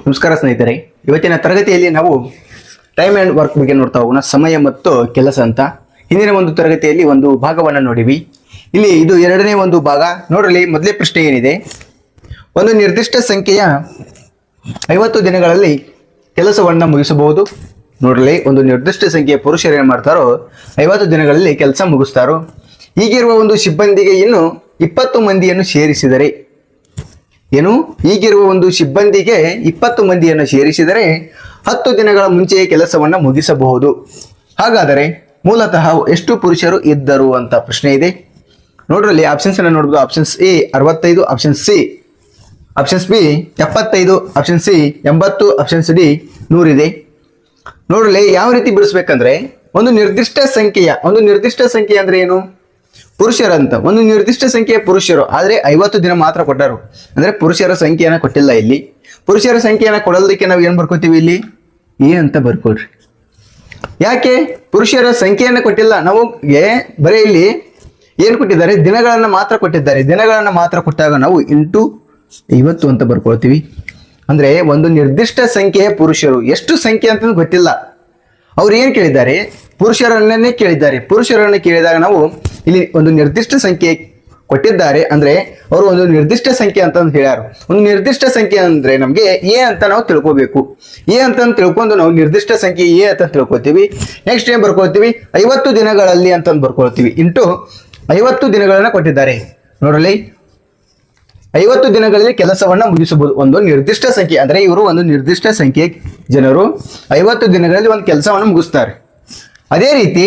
ನಮಸ್ಕಾರ ಸ್ನೇಹಿತರೆ, ಇವತ್ತಿನ ತರಗತಿಯಲ್ಲಿ ನಾವು ಟೈಮ್ ಆ್ಯಂಡ್ ವರ್ಕ್ ಬಗ್ಗೆ ನೋಡ್ತಾ ಹೋಗೋಣ. ಸಮಯ ಮತ್ತು ಕೆಲಸ ಅಂತ. ಹಿಂದಿನ ಒಂದು ತರಗತಿಯಲ್ಲಿ ಒಂದು ಭಾಗವನ್ನು ನೋಡಿವಿ. ಇಲ್ಲಿ ಇದು ಎರಡನೇ ಒಂದು ಭಾಗ. ನೋಡ್ರಿ, ಮೊದಲೇ ಪ್ರಶ್ನೆ ಏನಿದೆ, ಒಂದು ನಿರ್ದಿಷ್ಟ ಸಂಖ್ಯೆಯ 50 ದಿನಗಳಲ್ಲಿ ಕೆಲಸವನ್ನು ಮುಗಿಸಬಹುದು. ನೋಡ್ರಿ, ಒಂದು ನಿರ್ದಿಷ್ಟ ಸಂಖ್ಯೆಯ ಪುರುಷರು ಏನು ಮಾಡ್ತಾರೋ 50 ದಿನಗಳಲ್ಲಿ ಕೆಲಸ ಮುಗಿಸ್ತಾರೋ. ಈಗಿರುವ ಒಂದು ಸಿಬ್ಬಂದಿಗೆ ಇನ್ನು 20 ಮಂದಿಯನ್ನು ಸೇರಿಸಿದರೆ ಈಗಿರುವ ಒಂದು ಸಿಬ್ಬಂದಿಗೆ 20 ಮಂದಿಯನ್ನು ಸೇರಿಸಿದರೆ 10 ದಿನಗಳ ಮುಂಚೆಯೇ ಕೆಲಸವನ್ನು ಮುಗಿಸಬಹುದು. ಹಾಗಾದರೆ ಮೂಲತಃ ಎಷ್ಟು ಪುರುಷರು ಇದ್ದರು ಅಂತ ಪ್ರಶ್ನೆ ಇದೆ. ನೋಡ್ರಲ್ಲಿ ಆಪ್ಷನ್ಸ್ ಅನ್ನು ನೋಡಬಹುದು. Options A 65, options B 75, option C 80, options D 100 ಇದೆ. ನೋಡ್ರಲ್ಲಿ ಯಾವ ರೀತಿ ಬಿಡಿಸ್ಬೇಕಂದ್ರೆ, ಒಂದು ನಿರ್ದಿಷ್ಟ ಸಂಖ್ಯೆ ಅಂದ್ರೆ ಏನು? ಪುರುಷರಂತ ಒಂದು ನಿರ್ದಿಷ್ಟ ಸಂಖ್ಯೆಯ ಪುರುಷರು, ಆದ್ರೆ 50 ದಿನ ಮಾತ್ರ ಕೊಟ್ಟರು. ಅಂದ್ರೆ ಪುರುಷರ ಸಂಖ್ಯೆಯನ್ನ ಕೊಟ್ಟಿಲ್ಲ. ಇಲ್ಲಿ ಪುರುಷರ ಸಂಖ್ಯೆಯನ್ನ ಕೊಡೋದಕ್ಕೆ ನಾವು ಏನ್ ಬರ್ಕೋತೀವಿ? ಇಲ್ಲಿ ಎ ಅಂತ ಬರ್ಕೊಡ್ರಿ. ಯಾಕೆ ಪುರುಷರ ಸಂಖ್ಯೆಯನ್ನ ಕೊಟ್ಟಿಲ್ಲ? ನಾವು ಬರೀ ಇಲ್ಲಿ ಏನ್ ಕೊಟ್ಟಿದ್ದಾರೆ? ದಿನಗಳನ್ನ ಮಾತ್ರ ಕೊಟ್ಟಿದ್ದಾರೆ. ದಿನಗಳನ್ನ ಮಾತ್ರ ಕೊಟ್ಟಾಗ ನಾವು ಇಂಟು 50 ಅಂತ ಬರ್ಕೊಳ್ತೀವಿ. ಅಂದ್ರೆ ಒಂದು ನಿರ್ದಿಷ್ಟ ಸಂಖ್ಯೆಯ ಪುರುಷರು ಎಷ್ಟು ಸಂಖ್ಯೆ ಅಂತ ಗೊತ್ತಿಲ್ಲ. ಅವ್ರು ಏನ್ ಕೇಳಿದ್ದಾರೆ? ಪುರುಷರನ್ನೇ ಕೇಳಿದ್ದಾರೆ. ಪುರುಷರನ್ನು ಕೇಳಿದಾಗ ನಾವು ಇಲ್ಲಿ ಒಂದು ನಿರ್ದಿಷ್ಟ ಸಂಖ್ಯೆ ಕೊಟ್ಟಿದ್ದಾರೆ, ಅಂದ್ರೆ ಅವರು ಒಂದು ನಿರ್ದಿಷ್ಟ ಸಂಖ್ಯೆ ಅಂತ ಹೇಳ್ಯಾರ. ಒಂದು ನಿರ್ದಿಷ್ಟ ಸಂಖ್ಯೆ ಅಂದ್ರೆ ನಮ್ಗೆ ಎ ಅಂತ ನಾವು ತಿಳ್ಕೊಬೇಕು. ಎ ಅಂತ ತಿಳ್ಕೊಂಡು ನಾವು ನಿರ್ದಿಷ್ಟ ಸಂಖ್ಯೆ ಎ ಅಂತ ತಿಳ್ಕೊತೀವಿ. ನೆಕ್ಸ್ಟ್ ಏನ್ ಬರ್ಕೊಳ್ತೀವಿ? 50 ದಿನಗಳಲ್ಲಿ ಅಂತ ಬರ್ಕೊಳ್ತೀವಿ. ಇಂಟು 50 ದಿನಗಳನ್ನ ಕೊಟ್ಟಿದ್ದಾರೆ. ನೋಡ್ರಲ್ಲಿ, 50 ದಿನಗಳಲ್ಲಿ ಕೆಲಸವನ್ನ ಮುಗಿಸಬಹುದು. ಒಂದು ನಿರ್ದಿಷ್ಟ ಸಂಖ್ಯೆ ಅಂದ್ರೆ ಇವರು ಒಂದು ನಿರ್ದಿಷ್ಟ ಸಂಖ್ಯೆ ಜನರು 50 ದಿನಗಳಲ್ಲಿ ಒಂದು ಕೆಲಸವನ್ನು ಮುಗಿಸ್ತಾರೆ. ಅದೇ ರೀತಿ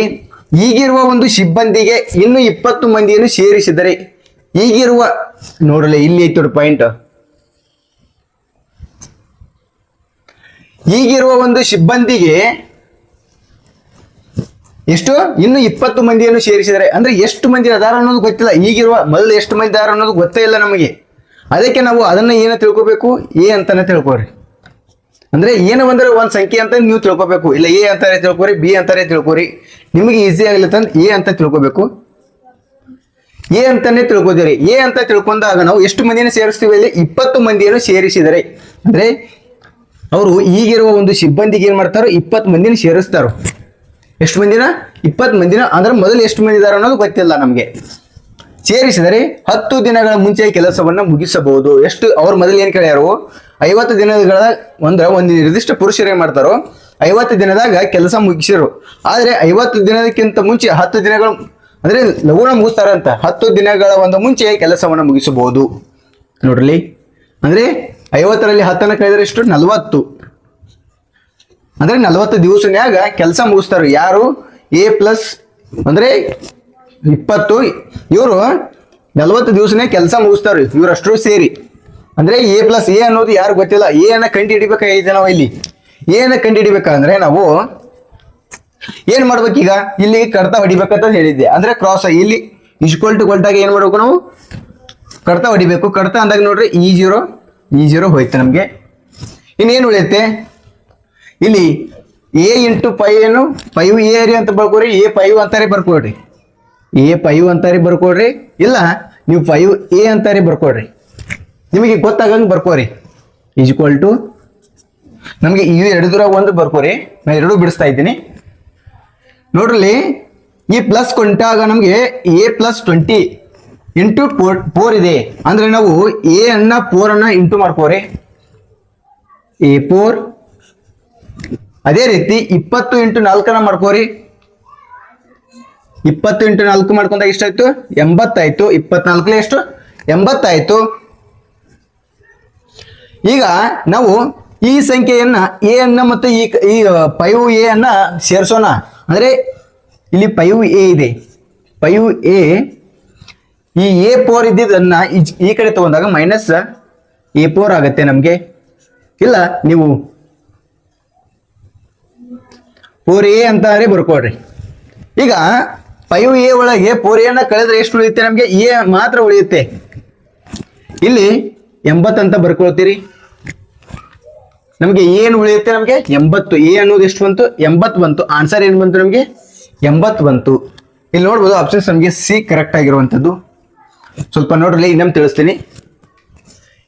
ಈಗಿರುವ ಒಂದು ಸಿಬ್ಬಂದಿಗೆ ಇನ್ನು 20 ಮಂದಿಯನ್ನು ಸೇರಿಸಿದರೆ ಈಗಿರುವ, ನೋಡಲಿ ಇಲ್ಲಿ ಐತಿ ಪಾಯಿಂಟ್, ಈಗಿರುವ ಒಂದು ಸಿಬ್ಬಂದಿಗೆ ಎಷ್ಟು? ಇನ್ನು 20 ಮಂದಿಯನ್ನು ಸೇರಿಸಿದರೆ ಅಂದ್ರೆ ಎಷ್ಟು ಮಂದಿ ಅದಾರ ಅನ್ನೋದು ಗೊತ್ತಿಲ್ಲ. ಈಗಿರುವ ಮೊದಲು ಎಷ್ಟು ಮಂದಿ ಅದಾರ ಅನ್ನೋದು ಗೊತ್ತೇ ಇಲ್ಲ ನಮಗೆ. ಅದಕ್ಕೆ ನಾವು ಅದನ್ನ ಏನ ತಿಳ್ಕೊಬೇಕು? ಎ ಅಂತಾನೆ ತಿಳ್ಕೊರಿ. ಅಂದ್ರೆ ಏನು ಅಂದ್ರೆ ಒಂದ್ ಸಂಖ್ಯೆ ಅಂತ ನೀವು ತಿಳ್ಕೊಬೇಕು. ಇಲ್ಲ ಎ ಅಂತಾರೆ ತಿಳ್ಕೊರಿ, ಬಿ ಅಂತಾರೆ ತಿಳ್ಕೊರಿ. ನಿಮಗೆ ಈಸಿ ಆಗ್ಲಿತ್ತಂದ್ರೆ ಎ ಅಂತ ತಿಳ್ಕೊಬೇಕು. ಎ ಅಂತಾನೆ ತಿಳ್ಕೊದಿರಿ. ಎ ಅಂತ ತಿಳ್ಕೊಂಡಾಗ ನಾವು ಎಷ್ಟು ಮಂದಿನ ಸೇರಿಸ್ತೀವಿ? ಇಲ್ಲಿ 20 ಮಂದಿಯನ್ನು ಸೇರಿಸಿದರೆ ಅಂದ್ರೆ ಅವರು ಈಗಿರುವ ಒಂದು ಸಿಬ್ಬಂದಿಗೆ ಏನ್ ಮಾಡ್ತಾರೋ 20 ಮಂದಿನ ಸೇರಿಸ್ತಾರೋ. ಎಷ್ಟು ಮಂದಿನ? 20 ಮಂದಿನ. ಅಂದ್ರೆ ಮೊದಲು ಎಷ್ಟು ಮಂದಿ ಇದಾರೆ ಅನ್ನೋದು ಗೊತ್ತಿಲ್ಲ ನಮ್ಗೆ. ಸೇರಿಸಿದರೆ 10 ದಿನಗಳ ಮುಂಚೆ ಕೆಲಸವನ್ನ ಮುಗಿಸಬಹುದು. ಎಷ್ಟು? ಅವ್ರು ಮೊದಲು ಏನ್ ಕೇಳ್ಯಾರು? 50 ದಿನಗಳ ಒಂದು ನಿರ್ದಿಷ್ಟ ಪುರುಷರು ಏನ್ ಮಾಡ್ತಾರೋ 50 ದಿನದಾಗ ಕೆಲಸ ಮುಗಿಸಿರು. ಆದ್ರೆ 50 ದಿನಕ್ಕಿಂತ ಮುಂಚೆ 10 ದಿನಗಳು ಅಂದ್ರೆ ಲಘುನ ಮುಗಿಸ್ತಾರಂತ. 10 ದಿನಗಳ ಒಂದು ಮುಂಚೆ ಕೆಲಸವನ್ನ ಮುಗಿಸಬಹುದು. ನೋಡ್ರಿ, ಅಂದ್ರೆ 50ರಲ್ಲಿ 10 ಕಳೆದ್ರೆ ಎಷ್ಟು? 40. ಅಂದ್ರೆ 40 ದಿವಸನ್ಯಾಗ ಕೆಲಸ ಮುಗಿಸ್ತಾರ. ಯಾರು? ಎ ಪ್ಲಸ್ ಅಂದ್ರೆ 20. ಇವರು 40 ದಿವಸನೇ ಕೆಲಸ ಮುಗಿಸ್ತಾರೆ ಇವರಷ್ಟು ಸೇರಿ. ಅಂದ್ರೆ ಎ ಪ್ಲಸ್ ಎ ಅನ್ನೋದು ಯಾರು ಗೊತ್ತಿಲ್ಲ. ಎ ಅನ್ನ ಕಂಡು ಹಿಡಿಬೇಕಾಗಿದೆ. ನಾವು ಇಲ್ಲಿ ಎ ಅನ್ನ ಕಂಡು ಹಿಡಿಬೇಕಂದ್ರೆ ನಾವು ಏನ್ ಮಾಡ್ಬೇಕೀಗ? ಇಲ್ಲಿ ಕಡ್ತ ಹೊಡಿಬೇಕಂತ ಹೇಳಿದ್ದೆ. ಅಂದ್ರೆ ಕ್ರಾಸ್ ಇಲ್ಲಿ ಈಕ್ವಲ್ ಟು ಕೊಲ್ಟಾಗ ಏನ್ ಮಾಡ್ಬೇಕು? ನಾವು ಕಡ್ತ ಹೊಡಿಬೇಕು. ಕಡ್ತ ಅಂದಾಗ ನೋಡ್ರಿ E0 ಹೋಯ್ತು ನಮ್ಗೆ. ಇನ್ನೇನು ಉಳಿಯುತ್ತೆ? ಇಲ್ಲಿ ಎ ಇಂಟು 5 ಏನು 5 ಎ ಅಂತ ಬರ್ಕೋರಿ. ಎ 5 ಅಂತಾರೆ ಬರ್ಕೊಡ್ರಿ. ಎ 5 ಅಂತಾರೆ ಬರ್ಕೊಡ್ರಿ. ಇಲ್ಲ ನೀವು 5 ಎ ಅಂತಾರೆ ಬರ್ಕೊಡ್ರಿ. ನಿಮಗೆ ಗೊತ್ತಾಗಂಗೆ ಬರ್ಕೋರಿ. ಈಕ್ವಲ್ ಟು ನಮಗೆ ಈ ಎರಡೂರಾಗ ಒಂದು ಬರ್ಕೋರಿ. ನಾನು ಎರಡೂ ಬಿಡಿಸ್ತಾ ಇದ್ದೀನಿ. ನೋಡ್ರಿ, ಈ ಪ್ಲಸ್ ಕೊಂಟಾಗ ನಮಗೆ ಎ ಪ್ಲಸ್ 20 ಇಂಟು 4 ಇದೆ. ಅಂದ್ರೆ ನಾವು ಎ ಅನ್ನ 4 ಅನ್ನ ಇಂಟು ಮಾಡ್ಕೋರಿ. ಎ 4. ಅದೇ ರೀತಿ 20 ಇಂಟು 4 ಮಾಡ್ಕೋರಿ. 20 ಇಂಟು 4 ಮಾಡ್ಕೊಂಡಾಗ ಎಷ್ಟಾಯ್ತು? 80 ಆಯ್ತು. 24 ಎಷ್ಟು? 80 ಆಯ್ತು. ಈಗ ನಾವು ಈ ಸಂಖ್ಯೆಯನ್ನ ಎ ಅನ್ನ ಮತ್ತೆ ಈ 5 ಎ ಅನ್ನ ಸೇರಿಸೋಣ. ಅಂದ್ರೆ ಇಲ್ಲಿ 5 ಎ ಇದೆ. 5 ಎ ಈ ಎ 4 ಇದ್ದಿದ್ದನ್ನ ಈ ಕಡೆ ತಗೊಂಡಾಗ ಮೈನಸ್ ಎ 4 ಆಗುತ್ತೆ ನಮ್ಗೆ. ಇಲ್ಲ ನೀವು 4 ಎ ಅಂತ ಬರ್ಕೊಡ್ರಿ. ಈಗ 5 ಎ ಒಳಗೆ 4 ಎ ಕಳೆದ್ರೆ ಎಷ್ಟು ಉಳಿಯುತ್ತೆ? ನಮ್ಗೆ ಎ ಮಾತ್ರ ಉಳಿಯುತ್ತೆ. ಇಲ್ಲಿ 80 ಅಂತ ಬರ್ಕೊಳ್ತೀರಿ. ನಮಗೆ ಏನು ಉಳಿಯುತ್ತೆ? ನಮಗೆ 80. ಎ ಅನ್ನೋದು ಎಷ್ಟು ಬಂತು? 80 ಬಂತು. ಆನ್ಸರ್ ಏನು ಬಂತು? ನಮಗೆ 80 ಬಂತು. ಇಲ್ಲಿ ನೋಡ್ಬೋದು ಆಪ್ಷನ್ಸ್ ನಮಗೆ ಸಿ ಕರೆಕ್ಟ್ ಆಗಿರುವಂತದ್ದು. ಸ್ವಲ್ಪ ನೋಡ್ರಿ, ಇನ್ನೊಮ್ಮೆ ತಿಳಿಸ್ತೀನಿ.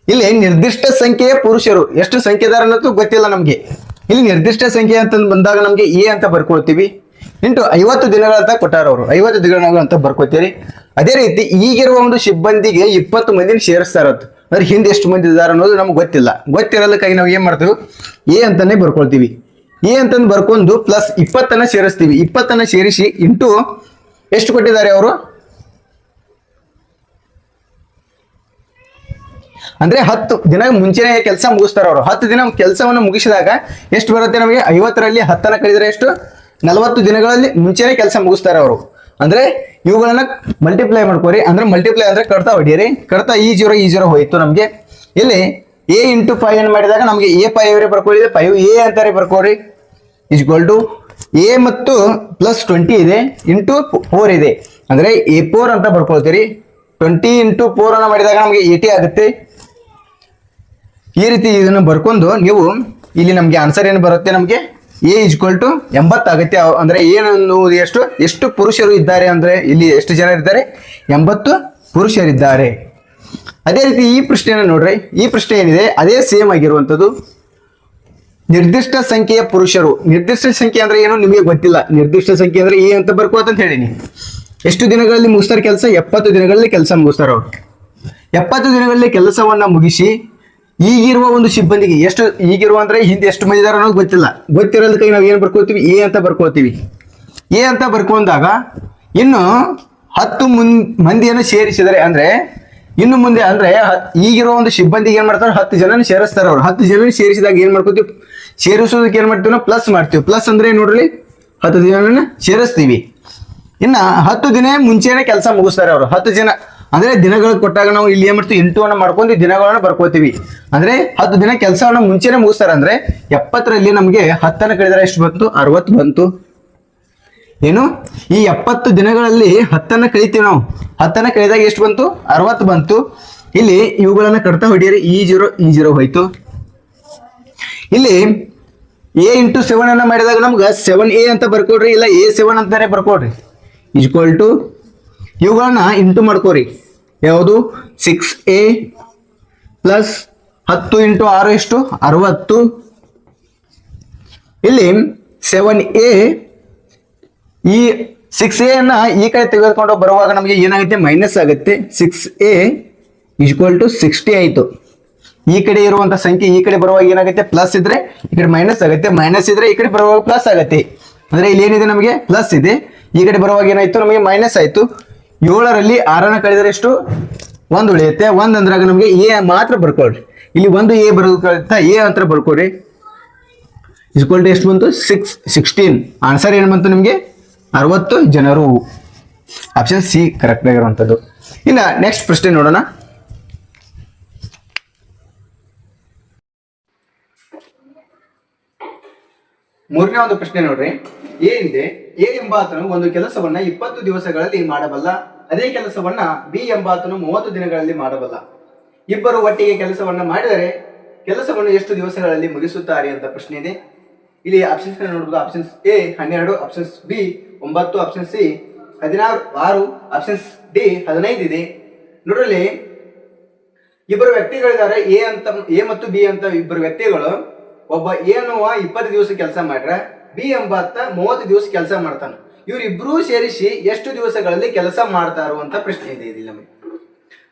ಇಲ್ಲಿ ನಿರ್ದಿಷ್ಟ ಸಂಖ್ಯೆಯ ಪುರುಷರು ಎಷ್ಟು ಸಂಖ್ಯೆ ಇದಾರೆ ಅನ್ನೋದು ಗೊತ್ತಿಲ್ಲ ನಮ್ಗೆ. ಇಲ್ಲಿ ನಿರ್ದಿಷ್ಟ ಸಂಖ್ಯೆ ಅಂತ ಬಂದಾಗ ನಮ್ಗೆ ಎ ಅಂತ ಬರ್ಕೊಳ್ತೀವಿ. ಇಂಟು 50 ದಿನಗಳಂತ ಕೊಟ್ಟಾರ ಅವರು, 50 ದಿನಗಳು ಅಂತ ಬರ್ಕೋತೀರಿ. ಅದೇ ರೀತಿ ಈಗಿರುವ ಒಂದು ಸಿಬ್ಬಂದಿಗೆ 20 ಮಂದಿನ ಸೇರಿಸ್ತಾರತ್, ಅಂದ್ರೆ ಹಿಂದೆ ಎಷ್ಟು ಮಂದಿ ಇದಾರೆ ಅನ್ನೋದು ನಮ್ಗೆ ಗೊತ್ತಿಲ್ಲ. ಗೊತ್ತಿರಲಿಕ್ಕಾಗಿ ನಾವು ಏನ್ ಮಾಡ್ತೀವಿ, ಎ ಅಂತಾನೆ ಬರ್ಕೊಳ್ತೀವಿ. ಎ ಅಂತಂದು ಬರ್ಕೊಂಡು ಪ್ಲಸ್ 20 ಸೇರಿಸ್ತೀವಿ. 20 ಸೇರಿಸಿ ಇಂಟು ಎಷ್ಟು ಕೊಟ್ಟಿದ್ದಾರೆ ಅವರು, ಅಂದ್ರೆ 10 ದಿನ ಮುಂಚೆನೆ ಕೆಲಸ ಮುಗಿಸ್ತಾರ ಅವರು. 10 ದಿನ ಕೆಲಸವನ್ನು ಮುಗಿಸಿದಾಗ ಎಷ್ಟು ಬರುತ್ತೆ ನಮಗೆ, 50ರಲ್ಲಿ 10 ಕಳೆದ್ರೆ ಎಷ್ಟು, 40 ದಿನಗಳಲ್ಲಿ ಮುಂಚೆನೆ ಕೆಲಸ ಮುಗಿಸ್ತಾರೆ ಅವರು. ಅಂದ್ರೆ ಇವುಗಳನ್ನ ಮಲ್ಟಿಪ್ಲೈ ಮಾಡ್ಕೋರಿ. ಅಂದ್ರೆ ಮಲ್ಟಿಪ್ಲೈ ಅಂದ್ರೆ ಕಡ್ತಾ ಹೊಡಿಯರಿ, ಕಡ್ತಾ ಈ ಜೀರೋ ಹೋಯ್ತು ನಮ್ಗೆ. ಇಲ್ಲಿ ಎ ಇಂಟು 5 ಏನ್ ಮಾಡಿದಾಗ ನಮ್ಗೆ ಎ 5 ಬರ್ಕೊಳ್ಳಿದೆ, 5 ಎ ಅಂತಾರೆ ಬರ್ಕೋರಿ. ಈಕ್ವಲ್ ಟು ಎ ಮತ್ತು ಪ್ಲಸ್ 20 ಇದೆ ಇಂಟು 4 ಇದೆ, ಅಂದ್ರೆ A4 ಅಂತ ಬರ್ಕೊಳ್ತೀರಿ. 20 ಇಂಟು 4 ಅನ್ನ ಮಾಡಿದಾಗ ನಮ್ಗೆ 80 ಆಗುತ್ತೆ. ಈ ರೀತಿ ಇದನ್ನ ಬರ್ಕೊಂಡು ನೀವು ಇಲ್ಲಿ ನಮ್ಗೆ ಆನ್ಸರ್ ಏನು ಬರುತ್ತೆ, ನಮ್ಗೆ ಎ ಈಕ್ವಲ್ ಟು 80 ಆಗುತ್ತೆ. ಅಂದ್ರೆ ಏನು ಎಷ್ಟು ಪುರುಷರು ಇದ್ದಾರೆ ಅಂದ್ರೆ ಇಲ್ಲಿ ಎಷ್ಟು ಜನ ಇದ್ದಾರೆ, 80 ಪುರುಷರಿದ್ದಾರೆ. ಅದೇ ರೀತಿ ಈ ಪ್ರಶ್ನೆಯನ್ನು ನೋಡ್ರಿ, ಈ ಪ್ರಶ್ನೆ ಏನಿದೆ ಅದೇ ಸೇಮ್ ಆಗಿರುವಂತದ್ದು. ನಿರ್ದಿಷ್ಟ ಸಂಖ್ಯೆಯ ಪುರುಷರು, ನಿರ್ದಿಷ್ಟ ಸಂಖ್ಯೆ ಅಂದ್ರೆ ಏನು ನಿಮಗೆ ಗೊತ್ತಿಲ್ಲ. ನಿರ್ದಿಷ್ಟ ಸಂಖ್ಯೆ ಅಂದ್ರೆ ಎ ಅಂತ ಬರ್ಕೋತ ಹೇಳಿನಿ. ಎಷ್ಟು ದಿನಗಳಲ್ಲಿ ಮುಗಿಸ್ತಾರೆ ಕೆಲಸ, 70 ದಿನಗಳಲ್ಲಿ ಕೆಲಸ ಮುಗಿಸ್ತಾರೆ ಅವರು. 70 ದಿನಗಳಲ್ಲಿ ಕೆಲಸವನ್ನ ಮುಗಿಸಿ ಈಗಿರುವ ಒಂದು ಸಿಬ್ಬಂದಿಗೆ ಎಷ್ಟು, ಈಗಿರುವ ಅಂದ್ರೆ ಹಿಂದೆ ಎಷ್ಟು ಮಂದಿ ಇದಾರೆ ಅನ್ನೋದು ಗೊತ್ತಿಲ್ಲ. ಗೊತ್ತಿರೋದಕ್ಕೆ ನಾವು ಏನು ಬರ್ಕೊಳ್ತೀವಿ, ಎ ಅಂತ ಬರ್ಕೊಳ್ತೀವಿ. ಎ ಅಂತ ಬರ್ಕೊಂಡಾಗ ಇನ್ನು 10 ಮಂದಿಯನ್ನು ಸೇರಿಸಿದರೆ ಅಂದ್ರೆ ಇನ್ನು ಮುಂದೆ ಅಂದ್ರೆ ಈಗಿರೋ ಒಂದು ಸಿಬ್ಬಂದಿಗೆ ಏನ್ ಮಾಡ್ತಾರೆ, 10 ಜನ ಸೇರಿಸ್ತಾರೆ ಅವರು. 10 ಜನ ಸೇರಿಸಿದಾಗ ಏನ್ ಮಾಡ್ಕೋತೀವಿ, ಸೇರಿಸೋದಕ್ಕೆ ಏನ್ ಮಾಡ್ತೀವಿ ನಾವು ಪ್ಲಸ್ ಮಾಡ್ತೀವಿ. ಪ್ಲಸ್ ಅಂದ್ರೆ ನೋಡ್ರಿ 10 ಜನ ಸೇರಿಸ್ತೀವಿ. ಇನ್ನ 10 ದಿನ ಮುಂಚೆನೆ ಕೆಲಸ ಮುಗಿಸ್ತಾರೆ ಅವರು. 10 ಜನ ಅಂದ್ರೆ ದಿನಗಳು ಕೊಟ್ಟಾಗ ನಾವು ಇಲ್ಲಿ ಏನ್ ಮಾಡ್ತೀವಿ, 8 ಮಾಡ್ಕೊಂಡು ದಿನಗಳನ್ನ ಬರ್ಕೋತೀವಿ. ಅಂದ್ರೆ 10 ದಿನ ಕೆಲಸವನ್ನ ಮುಂಚೆನೆ ಮುಗಿಸ್ತಾರೆ. ಅಂದ್ರೆ 70ರಲ್ಲಿ ನಮ್ಗೆ 10 ಕಳೆದ್ರೆ ಎಷ್ಟು ಬಂತು, 60 ಬಂತು. ಏನು ಈ 70 ದಿನಗಳಲ್ಲಿ 10 ಕಳಿತೀವಿ ನಾವು. 10 ಕಳೆದಾಗ ಎಷ್ಟು ಬಂತು, 60 ಬಂತು. ಇಲ್ಲಿ ಇವುಗಳನ್ನ ಕಟ್ತಾ ಹೊಡಿಯಿರಿ, ಈ ಜೀರೋ ಹೋಯ್ತು. ಇಲ್ಲಿ ಎ ಇಂಟು 7 ಅನ್ನ ಮಾಡಿದಾಗ ನಮ್ಗೆ 7A ಅಂತ ಬರ್ಕೊಡ್ರಿ, ಇಲ್ಲ A7 ಅಂತಾನೆ ಬರ್ಕೊಡ್ರಿ. ಈಕ್ವಲ್ ಟು ಇವುಗಳನ್ನ ಇಂಟು ಮಾಡ್ಕೋರಿ. ಯಾವುದು 6A ಪ್ಲಸ್ 10 ಇಂಟು 6 ಎಷ್ಟು, 60. ಇಲ್ಲಿ 7A, ಈ 6A ಅನ್ನ ಈ ಕಡೆ ತೆಗೆದುಕೊಂಡು ಬರುವಾಗ ನಮಗೆ ಏನಾಗುತ್ತೆ, ಮೈನಸ್ ಆಗುತ್ತೆ. 6A ಈಕ್ವಲ್ ಟು 60 ಆಯ್ತು. ಈ ಕಡೆ ಇರುವಂತ ಸಂಖ್ಯೆ ಈ ಕಡೆ ಬರುವಾಗ ಏನಾಗುತ್ತೆ, ಪ್ಲಸ್ ಇದ್ರೆ ಈ ಕಡೆ ಮೈನಸ್ ಆಗುತ್ತೆ, ಮೈನಸ್ ಇದ್ರೆ ಈ ಕಡೆ ಬರುವಾಗ ಪ್ಲಸ್ ಆಗುತ್ತೆ. ಅಂದ್ರೆ ಇಲ್ಲಿ ಏನಿದೆ ನಮಗೆ ಪ್ಲಸ್ ಇದೆ, ಈ ಕಡೆ ಬರುವಾಗ ಏನಾಯ್ತು ನಮಗೆ ಮೈನಸ್ ಆಯ್ತು. 7ರಲ್ಲಿ 6 ಕಳೆದರೆ ಎಷ್ಟು, 1 ಉಳಿಯುತ್ತೆ. 1 ಅಂದ್ರಾಗ ನಮಗೆ ಎ ಮಾತ್ರ ಬರ್ಕೊಳ್ರಿ. ಇಲ್ಲಿ ಒಂದು ಎ ಬರೋದಕ್ಕಿಂತ ಎ ಅಂತ ಬರ್ಕೊಡ್ರಿ. ಇಸ್ಕೊಲ್ ಟು ಎಷ್ಟು ಬಂತು, 16. ಆನ್ಸರ್ ಏನು ಬಂತು ನಿಮಗೆ, 60 ಜನರು. ಆಪ್ಷನ್ ಸಿ ಕರೆಕ್ಟ್ ಆಗಿರುವಂಥದ್ದು. ಇನ್ನು ನೆಕ್ಸ್ಟ್ ಪ್ರಶ್ನೆ ನೋಡೋಣ. ಮೂರನೇ ಒಂದು ಪ್ರಶ್ನೆ ನೋಡ್ರಿ. ಎ ಎಂಬಾತನು ಒಂದು ಕೆಲಸವನ್ನ 20 ದಿವಸಗಳಲ್ಲಿ ಮಾಡಬಲ್ಲ, ಅದೇ ಕೆಲಸವನ್ನ ಬಿ ಎಂಬಾತನು 30 ದಿನಗಳಲ್ಲಿ ಮಾಡಬಲ್ಲ. ಇಬ್ಬರು ಒಟ್ಟಿಗೆ ಕೆಲಸವನ್ನ ಮಾಡಿದರೆ ಕೆಲಸವನ್ನು ಎಷ್ಟು ದಿವಸಗಳಲ್ಲಿ ಮುಗಿಸುತ್ತಾರೆ ಅಂತ ಪ್ರಶ್ನೆ ಇದೆ. ಇಲ್ಲಿ ಆಪ್ಷನ್ಸ್ ನೋಡಬಹುದು. Options A 12, options B 9, option C 16, options D 15 ಇದೆ. ನೋಡ್ರಲ್ಲಿ ಇಬ್ಬರು ವ್ಯಕ್ತಿಗಳಿದ್ದಾರೆ, ಎ ಮತ್ತು ಬಿ ಅಂತ ಇಬ್ಬರು ವ್ಯಕ್ತಿಗಳು. ಒಬ್ಬ ಎ ಅನ್ನುವ 20 ದಿವಸ ಕೆಲಸ ಮಾಡ್ರೆ, ಬಿ ಎಂಬಾತ 30 ದಿವಸ ಕೆಲಸ ಮಾಡ್ತಾನೆ. ಇವರಿಬ್ರು ಸೇರಿಸಿ ಎಷ್ಟು ದಿವಸಗಳಲ್ಲಿ ಕೆಲಸ ಮಾಡ್ತಾರೋ ಅಂತ ಪ್ರಶ್ನೆ ಇದೆ. ಇಲ್ಲಿ ನಮಗೆ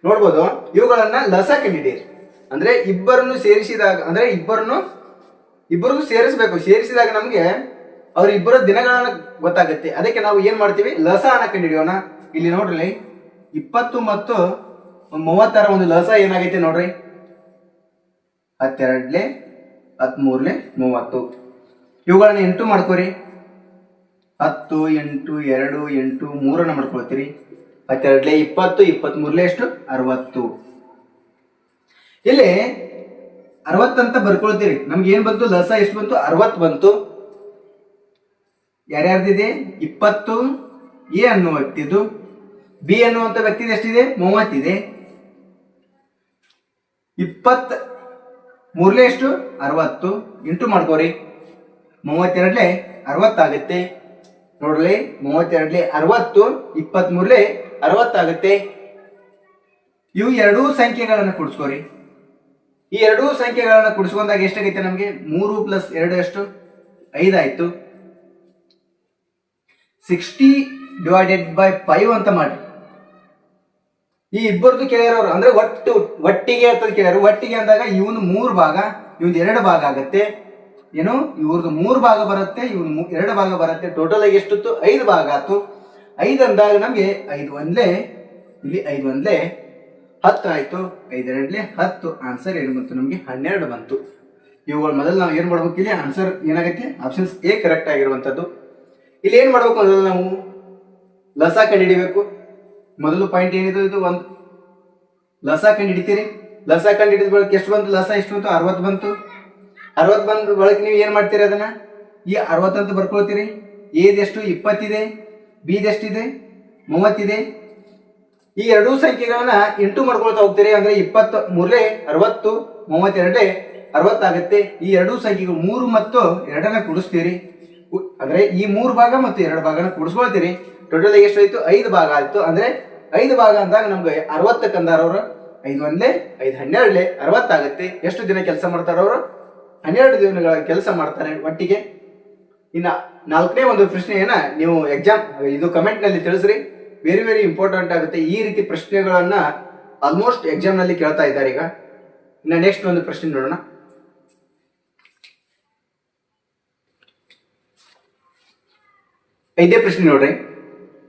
ನೋಡ್ಬೋದು. ಇವುಗಳನ್ನ ಲಸ ಕಂಡಿದ್ದೀರಿ. ಅಂದ್ರೆ ಇಬ್ಬರನ್ನು ಸೇರಿಸಿದಾಗ, ಅಂದ್ರೆ ಇಬ್ಬರಿಗೂ ಸೇರಿಸಬೇಕು. ಸೇರಿಸಿದಾಗ ನಮ್ಗೆ ಅವ್ರಿಬ್ಬರ ದಿನಗಳನ್ನ ಗೊತ್ತಾಗುತ್ತೆ. ಅದಕ್ಕೆ ನಾವು ಏನ್ ಮಾಡ್ತೀವಿ, ಲಸ ಅನ್ನ ಕಂಡಿಡಿಯೋಣ. ಇಲ್ಲಿ ನೋಡ್ರಿ 20 ಮತ್ತು 30ರ ಒಂದು ಲಸ ಏನಾಗೈತೆ ನೋಡ್ರಿ, 12, 13, 30. ಇವುಗಳನ್ನ 8 ಮಾಡ್ಕೋರಿ. 10, 8, 2, 8, 3 ಮಾಡ್ಕೊಳ್ತೀರಿ. 12, 20, 23 ಎಷ್ಟು, 60. ಇಲ್ಲಿ 60 ಅಂತ ಬರ್ಕೊಳ್ತೀರಿ. ನಮ್ಗೆ ಏನ್ ಬಂತು, ಲಸ ಎಷ್ಟು ಬಂತು, 60 ಬಂತು. ಯಾರ್ಯಾರ್ದಿದೆ, 20 ಎ ಅನ್ನುವ ವ್ಯಕ್ತಿದು, ಬಿ ಅನ್ನುವಂತ ವ್ಯಕ್ತಿದು ಎಷ್ಟಿದೆ, 30 ಇದೆ. 23 ಎಷ್ಟು, 60. ಇಂಟು ಮಾಡ್ಕೋರಿ. 32 60 ಆಗುತ್ತೆ. ನೋಡ್ರಿ 32 60, 23 60 ಆಗುತ್ತೆ. ಇವು ಎರಡೂ ಸಂಖ್ಯೆಗಳನ್ನು ಕೂಡಿಸ್ಕೋರಿ. ಈ ಎರಡೂ ಸಂಖ್ಯೆಗಳನ್ನ ಕೂಡಿಸ್ಕೊಂಡಾಗ ಎಷ್ಟಾಗೈತೆ ನಮಗೆ 3 + 2 ಎಷ್ಟು 5 ಆಯ್ತು. 60 / 5 ಅಂತ ಮಾಡಿ. ಈ ಇಬ್ಬರದು ಕೇಳಿರೋರು ಅಂದ್ರೆ ಒಟ್ಟಿಗೆ ಅಂತ ಕೇಳ್ಯಾರ. ಒಟ್ಟಿಗೆ ಅಂದಾಗ ಇವನು 3 ಭಾಗ ಇವನ್ 2 ಭಾಗ ಆಗತ್ತೆ. ಏನು ಇವ್ರದ್ದು 3 ಭಾಗ ಬರುತ್ತೆ, ಇವನು 2 ಭಾಗ ಬರುತ್ತೆ. ಟೋಟಲ್ ಆಗಿ ಎಷ್ಟಿತ್ತು 5 ಭಾಗ ಆಯ್ತು. 5 ಅಂದಾಗ ನಮ್ಗೆ 5 ಒಂದ್ಲೆ ಇಲ್ಲಿ 5 ಒಂದ್ಲೆ 10 ಆಯ್ತು. 5 2 10. ಆನ್ಸರ್ ಏನು ಬಂತು ನಮ್ಗೆ 12 ಬಂತು. ಇವುಗಳು ಮೊದಲು ನಾವು ಏನ್ ಮಾಡ್ಬೇಕು, ಇಲ್ಲಿ ಆನ್ಸರ್ ಏನಾಗತ್ತೆ ಆಪ್ಷನ್ಸ್ ಎ ಕರೆಕ್ಟ್ ಆಗಿರುವಂತದ್ದು. ಇಲ್ಲಿ ಏನ್ ಮಾಡ್ಬೇಕು ಮೊದಲು ನಾವು ಲಸ ಕಂಡುಹಿಡಿಬೇಕು. ಮೊದಲು ಪಾಯಿಂಟ್ ಏನಿದು, ಇದು ಒಂದು ಲಸ ಕಂಡುಹಿಡಿತೀರಿ. ಲಸ ಕಂಡುಹಿಡಿದ ಬಳಕ ಎಷ್ಟು ಬಂತು, ಲಸ ಎಷ್ಟು ಬಂತು 60 ಬಂತು. 60 ಬಂದ ಬಳಕ ನೀವು ಏನ್ ಮಾಡ್ತೀರಿ, ಅದನ್ನ ಈ 60 ಅಂತ ಬರ್ಕೊಳ್ತೀರಿ. ಎದೆಷ್ಟು 20 ಇದೆ, ಬಿದೆಷ್ಟಿದೆ 30 ಇದೆ. ಈ ಎರಡೂ ಸಂಖ್ಯೆಗಳನ್ನ ಇಂಟು ಮಾಡ್ಕೊಳ್ತಾ ಹೋಗ್ತೀರಿ. ಅಂದ್ರೆ 20 3 60 32 60 ಆಗುತ್ತೆ. ಈ ಎರಡೂ ಸಂಖ್ಯೆಗಳು 3 ಮತ್ತು 2 ಕೂಡಿಸ್ತೀರಿ. ಅಂದ್ರೆ ಈ 3 ಭಾಗ ಮತ್ತು 2 ಭಾಗನ ಕೂಡಿಸ್ಕೊಳ್ತೀರಿ. ಟೋಟಲ್ ಎಷ್ಟು ಆಯ್ತು 5 ಭಾಗ ಆಯ್ತು. ಅಂದ್ರೆ 5 ಭಾಗ ಅಂದಾಗ ನಮ್ಗೆ 60 ಕಂದಾರ ಅವರು 5 ಒಂದ್ಲೆ 5 12 60 ಆಗುತ್ತೆ. ಎಷ್ಟು ದಿನ ಕೆಲಸ ಮಾಡ್ತಾರ ಅವರು 12 ದಿನಗಳ ಕೆಲಸ ಮಾಡ್ತಾರೆ ಒಟ್ಟಿಗೆ. ಇನ್ನ 4ನೇ ಒಂದು ಪ್ರಶ್ನೆಯನ್ನ ನೀವು ಎಕ್ಸಾಮ್ ಇದು ಕಮೆಂಟ್ ನಲ್ಲಿ ತಿಳಿಸ್ರಿ. ವೆರಿ ವೆರಿ ಇಂಪಾರ್ಟೆಂಟ್ ಆಗುತ್ತೆ. ಈ ರೀತಿ ಪ್ರಶ್ನೆಗಳನ್ನ ಆಲ್ಮೋಸ್ಟ್ ಎಕ್ಸಾಮ್ ನಲ್ಲಿ ಕೇಳ್ತಾ ಇದ್ದಾರೆ ಈಗ. ಇನ್ನ ನೆಕ್ಸ್ಟ್ ಒಂದು ಪ್ರಶ್ನೆ ನೋಡೋಣ. ಐದೇ ಪ್ರಶ್ನೆ ನೋಡ್ರಿ.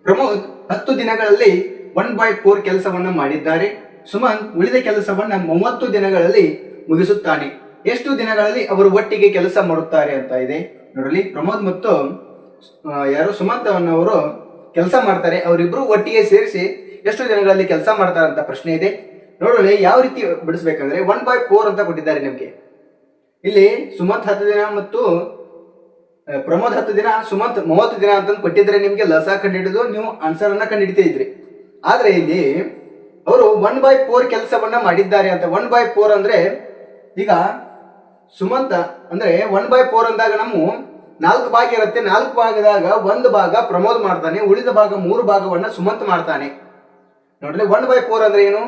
ಪ್ರಮೋದ್ 10 ದಿನಗಳಲ್ಲಿ 1/4 ಕೆಲಸವನ್ನ ಮಾಡಿದ್ದಾರೆ. ಸುಮನ್ ಉಳಿದ ಕೆಲಸವನ್ನ 30 ದಿನಗಳಲ್ಲಿ ಮುಗಿಸುತ್ತಾನೆ. ಎಷ್ಟು ದಿನಗಳಲ್ಲಿ ಅವರು ಒಟ್ಟಿಗೆ ಕೆಲಸ ಮಾಡುತ್ತಾರೆ ಅಂತ ಇದೆ ನೋಡ್ರಿ. ಪ್ರಮೋದ್ ಮತ್ತು ಯಾರು ಸುಮಂತ್ ಅನ್ನೋರು ಕೆಲಸ ಮಾಡ್ತಾರೆ. ಅವರಿಬ್ರು ಒಟ್ಟಿಗೆ ಸೇರಿಸಿ ಎಷ್ಟು ದಿನಗಳಲ್ಲಿ ಕೆಲಸ ಮಾಡ್ತಾರೆ ಅಂತ ಪ್ರಶ್ನೆ ಇದೆ ನೋಡ್ರಿ. ಯಾವ ರೀತಿ ಬಿಡಿಸ್ಬೇಕಂದ್ರೆ 1/4 ಅಂತ ಕೊಟ್ಟಿದ್ದಾರೆ ನಿಮ್ಗೆ. ಇಲ್ಲಿ ಸುಮಂತ್ 10 ದಿನ ಮತ್ತು ಪ್ರಮೋದ್ 10 ದಿನ, ಸುಮಂತ್ 30 ದಿನ ಅಂತ ಕೊಟ್ಟಿದ್ರೆ ನಿಮ್ಗೆ ಲಸ ಕಂಡುಹಿಡಿದು ನೀವು ಆನ್ಸರ್ ಅನ್ನ ಕಂಡುಹಿಡಿತಾ ಇದ್ರಿ. ಆದ್ರೆ ಇಲ್ಲಿ ಅವರು 1/4 ಕೆಲಸವನ್ನ ಮಾಡಿದ್ದಾರೆ ಅಂತ. 1/4 ಅಂದ್ರೆ ಈಗ ಸುಮಂತ ಅಂದ್ರೆ 1/4 ಅಂದಾಗ ನಮ್ಮ 4 ಭಾಗ ಇರುತ್ತೆ. 4 ಭಾಗದಾಗ 1 ಭಾಗ ಪ್ರಮೋದ್ ಮಾಡ್ತಾನೆ, ಉಳಿದ ಭಾಗ 3 ಭಾಗವನ್ನ ಸುಮಂತ್ ಮಾಡ್ತಾನೆ ನೋಡ್ರಿ. 1/4 ಅಂದ್ರೆ ಏನು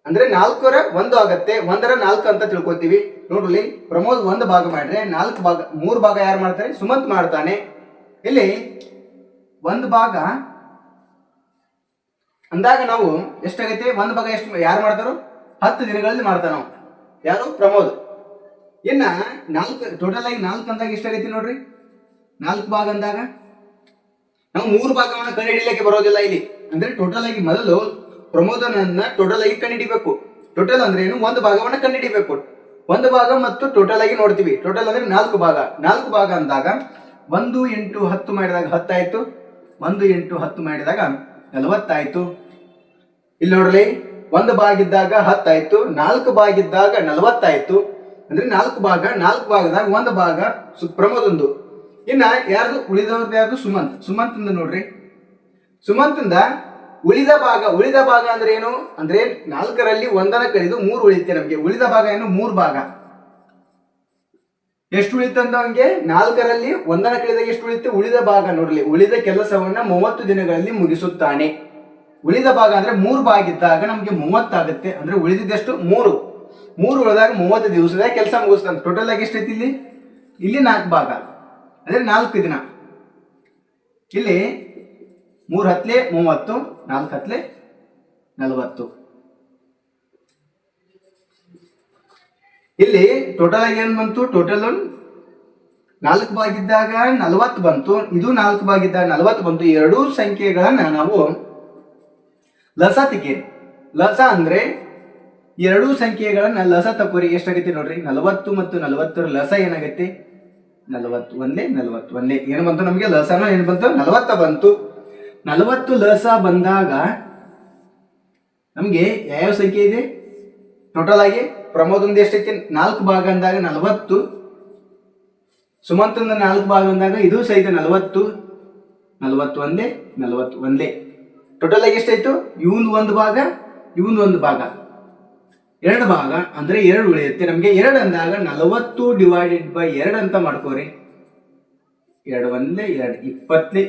ಅಂದ್ರೆ 4ರ 1 ಆಗತ್ತೆ. 1ರ 4 ಅಂತ ತಿಳ್ಕೊತೀವಿ ನೋಡ್ರಿ. ಪ್ರಮೋದ್ 1 ಭಾಗ ಮಾಡ್ರೆ 4 ಭಾಗ 3 ಭಾಗ ಯಾರು ಮಾಡ್ತಾರೆ, ಸುಮಂತ್ ಮಾಡ್ತಾನೆ. ಇಲ್ಲಿ 1 ಭಾಗ ಅಂದಾಗ ನಾವು ಎಷ್ಟಾಗೈತೆ 1 ಭಾಗ ಎಷ್ಟು ಯಾರು ಮಾಡ್ತಾರೋ 10 ದಿನಗಳಲ್ಲಿ ಮಾಡ್ತಾನ ಯಾರು, ಪ್ರಮೋದ್. ಇನ್ನ 4 ಟೋಟಲ್ ಆಗಿ 4 ಅಂದಾಗ ಎಷ್ಟಾಗೈತಿ ನೋಡ್ರಿ. 4 ಭಾಗ ಅಂದಾಗ ನಾವು 3 ಭಾಗವನ್ನ ಕಂಡುಹಿಡಿಯಲಿಕ್ಕೆ ಬರೋದಿಲ್ಲ ಇಲ್ಲಿ. ಅಂದ್ರೆ ಟೋಟಲ್ ಆಗಿ ಮೊದಲು ಪ್ರಮೋದನನ್ನ ಟೋಟಲ್ ಆಗಿ ಕಂಡುಹಿಡಿಬೇಕು. ಟೋಟಲ್ ಅಂದ್ರೆ ಏನು, 1 ಭಾಗವನ್ನ ಕಂಡುಹಿಡಿಬೇಕು. 1 ಭಾಗ ಮತ್ತು ಟೋಟಲ್ ಆಗಿ ನೋಡ್ತೀವಿ. ಟೋಟಲ್ ಅಂದ್ರೆ 4 ಭಾಗ. 4 ಭಾಗ ಅಂದಾಗ 1 × 10 ಮಾಡಿದಾಗ 10 ಆಯ್ತು. 1 × 10 ಮಾಡಿದಾಗ 40 ಆಯ್ತು. ಇಲ್ಲಿ ನೋಡ್ರಿ 1 ಭಾಗ ಇದ್ದಾಗ 10 ಆಯ್ತು, 4 ಭಾಗ ಇದ್ದಾಗ 40 ಆಯ್ತು. ಅಂದ್ರೆ 4 ಭಾಗ, 4 ಭಾಗದಾಗ 1 ಭಾಗ ಪ್ರಮೋದೊಂದು. ಇನ್ನ ಯಾರ್ದು ಉಳಿದವ್ರದ್ದು ಯಾರ್ದು, ಸುಮಂತ್. ಸುಮಂತ್ ನೋಡ್ರಿ, ಸುಮಂತಿಂದ ಉಳಿದ ಭಾಗ. ಉಳಿದ ಭಾಗ ಅಂದ್ರೆ ಏನು ಅಂದ್ರೆ 4ರಲ್ಲಿ 1 ಕಳೆದು 3 ಉಳಿತೆ ನಮ್ಗೆ. ಉಳಿದ ಭಾಗ ಏನು 3 ಭಾಗ. ಎಷ್ಟು ಉಳಿತಂದ ನಮ್ಗೆ 4ರಲ್ಲಿ 1 ಕಳೆದಾಗ ಎಷ್ಟು ಉಳಿತೆ, ಉಳಿದ ಭಾಗ ನೋಡ್ಲಿ. ಉಳಿದ ಕೆಲಸವನ್ನ 30 ದಿನಗಳಲ್ಲಿ ಮುಗಿಸುತ್ತಾನೆ. ಉಳಿದ ಭಾಗ ಅಂದ್ರೆ 3 ಭಾಗ ಇದ್ದಾಗ ನಮ್ಗೆ 30 ಆಗುತ್ತೆ. ಅಂದ್ರೆ ಉಳಿದಿದ್ದೆಷ್ಟು 3 ಉಳಿದಾಗ 30 ದಿವಸದಾಗ ಕೆಲಸ ಮುಗಿಸ್ತಾನೆ. ಟೋಟಲ್ ಆಗಿ ಎಷ್ಟೈತಿ ಇಲ್ಲಿ 4 ಭಾಗ ಅಂದ್ರೆ 4 ದಿನ. ಇಲ್ಲಿ 3 ಹತ್ಲೆ 30, 4 ಹತ್ಲೆ 40. ಇಲ್ಲಿ ಟೋಟಲ್ ಆಗಿ ಏನ್ ಬಂತು, ಟೋಟಲ್ 4 ಭಾಗ ಇದ್ದಾಗ 40 ಬಂತು. ಇದು 4 ಭಾಗ ಇದ್ದಾಗ 40 ಬಂತು. ಎರಡೂ ಸಂಖ್ಯೆಗಳನ್ನ ನಾವು ಲಸ ತೆಗೀರಿ. ಲಸ ಅಂದ್ರೆ ಎರಡೂ ಸಂಖ್ಯೆಗಳನ್ನ ಲಸ ತಕೋರಿ. ಎಷ್ಟಾಗೈತಿ ನೋಡ್ರಿ, 40 ಮತ್ತು 40 ಲಸ ಏನಾಗೈತಿ 41 41 ಏನು ಬಂತು ನಮ್ಗೆ ಲಸನ ಏನ್ ಬಂತು 40 ಬಂತು. 40 ಲಸ ಬಂದಾಗ ನಮ್ಗೆ ಯಾವ ಸಂಖ್ಯೆ ಇದೆ ಟೋಟಲ್ ಆಗಿ, ಪ್ರಮೋದೊಂದು ಎಷ್ಟೈತಿ 4 ಭಾಗ ಅಂದಾಗ 40, ಸುಮಂತಂದ 4 ಭಾಗ ಅಂದಾಗ ಇದು ಸಹಿತ 40 41 41. ಟೋಟಲ್ ಆಗಿ ಎಷ್ಟಾಯ್ತು, ಇವನ್ 1 ಭಾಗ ಇವನ್ 1 ಭಾಗ 2 ಭಾಗ ಅಂದ್ರೆ 2 ಉಳಿಯುತ್ತೆ ನಮ್ಗೆ. 2 ಅಂದಾಗ 40 / 2 ಅಂತ ಮಾಡ್ಕೋರಿ. 2 1 2 20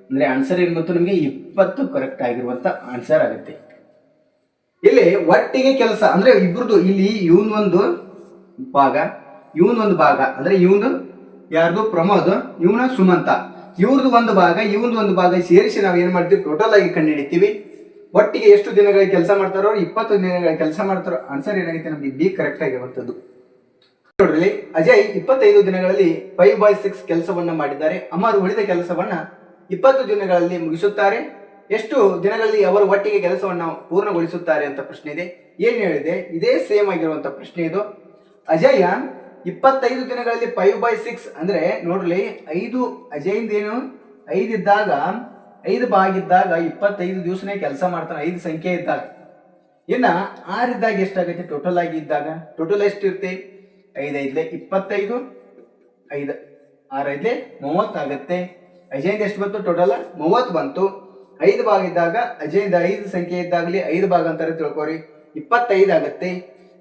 ಅಂದ್ರೆ ಆನ್ಸರ್ ಏನ್ ಬಂತು ನಮ್ಗೆ 20 ಕರೆಕ್ಟ್ ಆಗಿರುವಂತ ಆನ್ಸರ್ ಆಗುತ್ತೆ. ಇಲ್ಲಿ ಒಟ್ಟಿಗೆ ಕೆಲಸ ಅಂದ್ರೆ ಇಬ್ರದ್ದು ಇಲ್ಲಿ ಇವನ್ ಒಂದು ಭಾಗ ಇವನ್ ಒಂದು ಭಾಗ ಅಂದ್ರೆ ಇವನು ಯಾರ್ದು ಪ್ರಮೋದ್ ಇವನ ಸುಮಂತ ಇವ್ರದ್ದು ಒಂದು ಭಾಗ ಇವಂದು ಒಂದು ಭಾಗ ಸೇರಿಸಿ ನಾವು ಏನ್ ಮಾಡ್ತೀವಿ ಟೋಟಲ್ ಆಗಿ ಕಂಡುಹಿಡಿತೀವಿ. ಒಟ್ಟಿಗೆ ಎಷ್ಟು ದಿನಗಳಿಗೆ ಕೆಲಸ ಮಾಡ್ತಾರೋ 20 ದಿನಗಳ ಕೆಲಸ ಮಾಡ್ತಾರೋ ಆನ್ಸರ್ ಏನಾಗುತ್ತೆ ನಮ್ಗೆ ಬಿ ಕರೆಕ್ಟ್ ಆಗಿರುವಂತದ್ದು. ನೋಡ್ರಿ ಅಜಯ್ 25 ದಿನಗಳಲ್ಲಿ 5/6 ಕೆಲಸವನ್ನ ಮಾಡಿದ್ದಾರೆ. ಅಮರ್ ಉಳಿದ ಕೆಲಸವನ್ನ 20 ದಿನಗಳಲ್ಲಿ ಮುಗಿಸುತ್ತಾರೆ. ಎಷ್ಟು ದಿನಗಳಲ್ಲಿ ಅವರು ಒಟ್ಟಿಗೆ ಕೆಲಸವನ್ನ ಪೂರ್ಣಗೊಳಿಸುತ್ತಾರೆ ಅಂತ ಪ್ರಶ್ನೆ ಇದೆ. ಏನ್ ಹೇಳಿದೆ ಇದೇ ಸೇಮ್ ಆಗಿರುವಂತ ಪ್ರಶ್ನೆ ಇದು. ಅಜಯ 25 ದಿನಗಳಲ್ಲಿ 5/6 ಅಂದ್ರೆ ನೋಡ್ರಿ 5 ಅಜಯಿಂದ ಏನು 5 ಇದ್ದಾಗ 5 ಭಾಗ ಇದ್ದಾಗ 25 ದಿವಸನೇ ಕೆಲಸ ಮಾಡ್ತಾನೆ 5 ಸಂಖ್ಯೆ ಇದ್ದಾಗ. ಇನ್ನ 6 ಇದ್ದಾಗ ಎಷ್ಟಾಗುತ್ತೆ ಟೋಟಲ್ ಆಗಿ ಇದ್ದಾಗ ಟೋಟಲ್ ಎಷ್ಟು ಇರುತ್ತೆ 5 5 25 5 6 5 30 ಆಗುತ್ತೆ. ಅಜಯಿಂದ ಎಷ್ಟು ಬಂತು ಟೋಟಲ್ 30 ಬಂತು. 5 ಭಾಗ ಇದ್ದಾಗ ಅಜಯಿಂದ 5 ಸಂಖ್ಯೆ ಇದ್ದಾಗಲಿ 5 ಭಾಗ ಅಂತಾರೆ ತಿಳ್ಕೊರಿ 25 ಆಗುತ್ತೆ.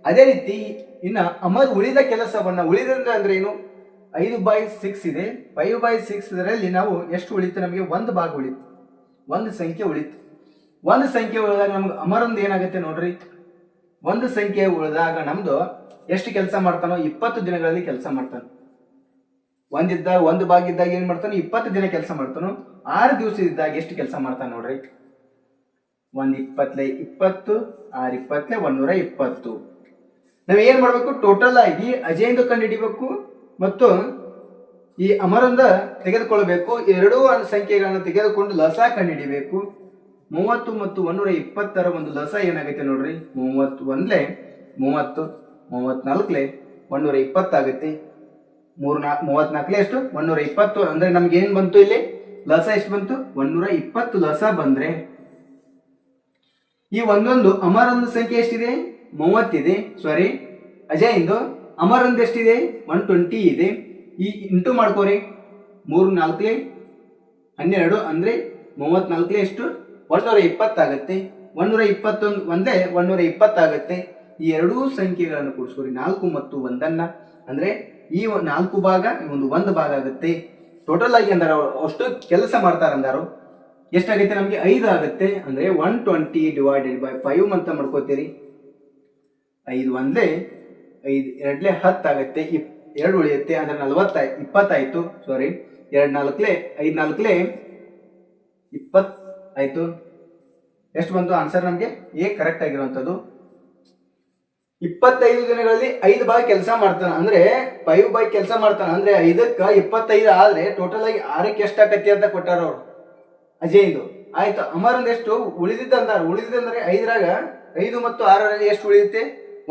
ಅದೇ ರೀತಿ ಇನ್ನ ಅಮರ್ ಉಳಿದ ಕೆಲಸವನ್ನ ಉಳಿದಂದ್ರೆ ಅಂದ್ರೆ ಏನು 5/6 ಇದೆ 5/6 ಇದರಲ್ಲಿ ನಾವು ಎಷ್ಟು ಉಳಿತು ನಮಗೆ ಒಂದು ಭಾಗ ಉಳಿತು ಒಂದು ಸಂಖ್ಯೆ ಉಳಿತು. ಒಂದು ಸಂಖ್ಯೆ ಉಳಿದಾಗ ನಮ್ಗೆ ಅಮರೊಂದು ಏನಾಗುತ್ತೆ ನೋಡ್ರಿ ಒಂದು ಸಂಖ್ಯೆ ಉಳಿದಾಗ ನಮ್ದು ಎಷ್ಟು ಕೆಲಸ ಮಾಡ್ತಾನೋ 20 ದಿನಗಳಲ್ಲಿ ಕೆಲಸ ಮಾಡ್ತಾನೆ. ಒಂದು ಭಾಗ ಇದ್ದಾಗ ಏನ್ ಮಾಡ್ತಾನೋ 20 ದಿನ ಕೆಲಸ ಮಾಡ್ತಾನೋ. 6 ದಿವಸ ಇದ್ದಾಗ ಎಷ್ಟು ಕೆಲಸ ಮಾಡ್ತಾನೆ ನೋಡ್ರಿ 1 20 20 6 20 120. ನಾವ್ ಏನ್ ಮಾಡ್ಬೇಕು ಟೋಟಲ್ ಆಗಿ ಅಜಯಿಂದ ಕಂಡು ಹಿಡಿಬೇಕು ಮತ್ತು ಈ ಅಮರಂದ ತೆಗೆದುಕೊಳ್ಳಬೇಕು. ಎರಡೂ ಸಂಖ್ಯೆಗಳನ್ನು ತೆಗೆದುಕೊಂಡು ಲಸ ಕಂಡು ಹಿಡಿಬೇಕು. 30 ಮತ್ತು 120ರ ಒಂದು ಲಸ ಏನಾಗುತ್ತೆ ನೋಡ್ರಿ 31 30 34 120 ಆಗುತ್ತೆ. 34 ಎಷ್ಟು 120 ಅಂದ್ರೆ ನಮ್ಗೆ ಏನ್ ಬಂತು ಇಲ್ಲಿ ಲಸ ಎಷ್ಟು ಬಂತು 120 ಲಸ ಬಂದ್ರೆ ಈ ಒಂದೊಂದು ಅಮರೊಂದು ಸಂಖ್ಯೆ ಎಷ್ಟಿದೆ 30 ಇದೆ. ಸಾರಿ ಅಜಯ್ ಇಂದು ಅಮರೊಂದು ಎಷ್ಟಿದೆ 120 ಇದೆ. ಈ ಇಂಟು ಮಾಡ್ಕೋರಿ 3 4 12 ಅಂದ್ರೆ 34 ಎಷ್ಟು 120 ಆಗುತ್ತೆ. 121 ಒಂದೇ 120 ಆಗುತ್ತೆ. ಈ ಎರಡೂ ಸಂಖ್ಯೆಗಳನ್ನು ಕೂಡಿಸ್ಕೋರಿ 4 ಮತ್ತು 1 ಅಂದ್ರೆ ಈ 4 ಭಾಗ ಒಂದು ಭಾಗ ಆಗುತ್ತೆ. ಟೋಟಲ್ ಆಗಿ ಅಂದ್ರೆ ಅಷ್ಟು ಕೆಲಸ ಮಾಡ್ತಾರ ಅಂದಾರು ಎಷ್ಟಾಗುತ್ತೆ ನಮ್ಗೆ 5 ಆಗುತ್ತೆ. ಅಂದ್ರೆ 120 / 5 ಅಂತ ಮಾಡ್ಕೋತೀರಿ. 5 ಒಂದೇ 5 2 10 ಆಗುತ್ತೆ. 2 ಉಳಿಯುತ್ತೆ ಅಂದ್ರೆ 40 20 ಆಯ್ತು. ಸಾರಿ 2 4 5 4 20 ಆಯ್ತು. ಎಷ್ಟು ಬಂತು ಆನ್ಸರ್ ನಮ್ಗೆ ಎ ಕರೆಕ್ಟ್ ಆಗಿರುವಂತದ್ದು. 25 ದಿನಗಳಲ್ಲಿ 5 ಭಾಗ ಕೆಲಸ ಮಾಡ್ತಾನ ಅಂದ್ರೆ 5 ಭಾಗ ಕೆಲಸ ಮಾಡ್ತಾನ ಅಂದ್ರೆ 5ಕ್ಕೆ 25 ಆದ್ರೆ ಟೋಟಲ್ ಆಗಿ 6ಕ್ಕೆ ಎಷ್ಟಾಗತ್ತೆ ಅಂತ ಕೊಟ್ಟಾರ ಅವ್ರು ಅಜಯ್ದು. ಆಯ್ತು ಅಮರಂದ್ ಎಷ್ಟು ಉಳಿದಿದ್ದಂದ್ರೆ 5ರಾಗ 5 ಮತ್ತು 6ರಲ್ಲಿ ಎಷ್ಟು ಉಳಿಯುತ್ತೆ